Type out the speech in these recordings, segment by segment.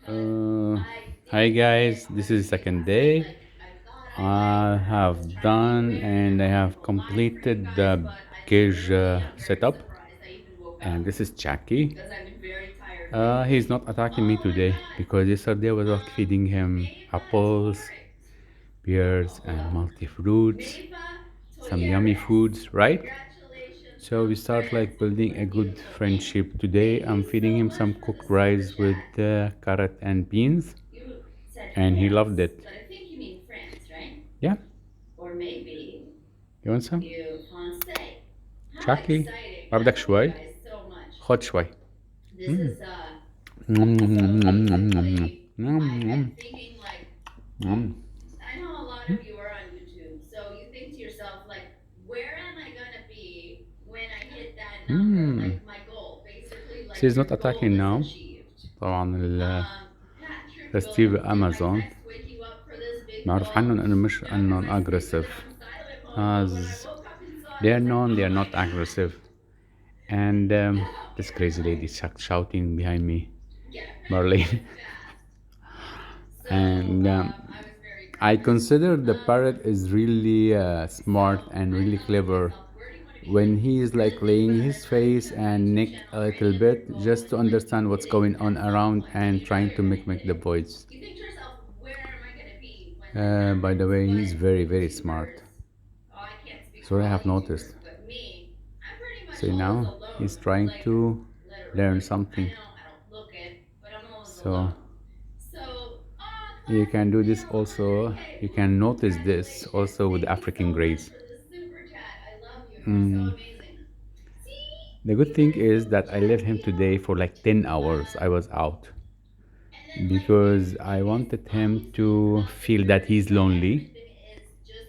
Uh, Hi guys, this is second day. I have done and I have completed the cage setup, and this is Jackie. He's not attacking me today because yesterday I was out feeding him apples, pears, and multi fruits, some yummy foods, right? So we start like building a good friendship. Today I'm feeding him some cooked rice with carrot and beans, and he loved it. Yeah, you want some? Chucky, ما بدك شوي؟ خد شوي. مم. نم نم نم نم نم نم نم. نم نم. نم. مم. She's not attacking now. طبعا festiva Amazon معروف عنهم انه مش انهم aggressive. As they are known, they are not aggressive. And this crazy lady shouting behind me, Marlene. And I consider the parrot is really smart and really clever when he is like laying his face and neck a little bit just to understand what's going on around and trying to make the voice. By the way, he's very, very smart. So I have noticed. See now, he's trying to learn something. So you can do this also. You can notice this also with African greys. Mm. The good thing is that I left him today for like 10 hours. I was out because I wanted him to feel that he's lonely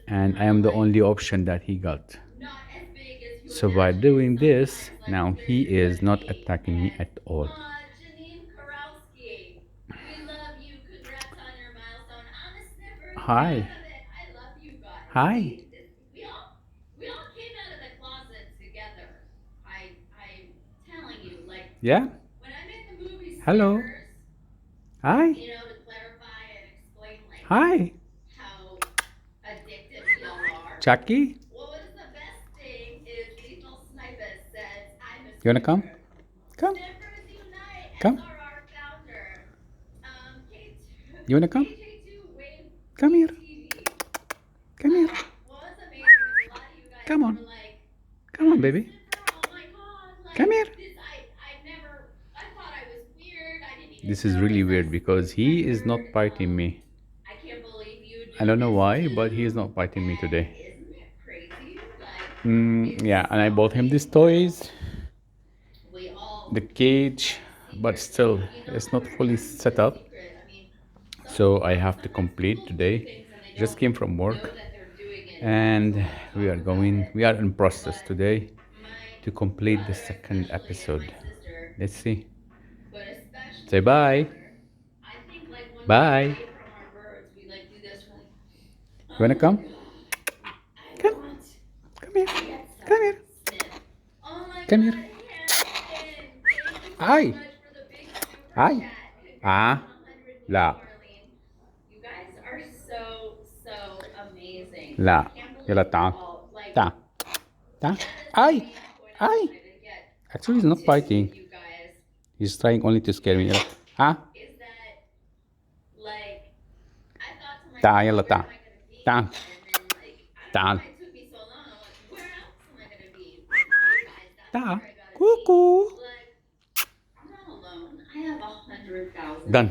and I am the only option that he got. So by doing this, now he is not attacking me at all. Hi. Hi. Yeah? Hello. Hi. Hi. Chucky? You wanna come? Come. Come. You wanna come? Come here. Come here. Come on. Come on, baby. Come here. This is really weird because he is not biting me. I don't know why, but he is not biting me today. Yeah, and I bought him these toys, the cage, but still, it's not fully set up. So I have to complete today. Just came from work, and we are in process today to complete the second episode. Let's see. Say bye. Bye. You wanna come? Come. Come here. Come here. Come here. Hi. Hi. Ah. لا. لا. يلا تعال. تعال. تعال. Hi. Hi. Actually, he's not biting. He's trying only to scare me. يلا. ها. تعال يلا تعال. تعال. تعال. تعال. كوكو. Done.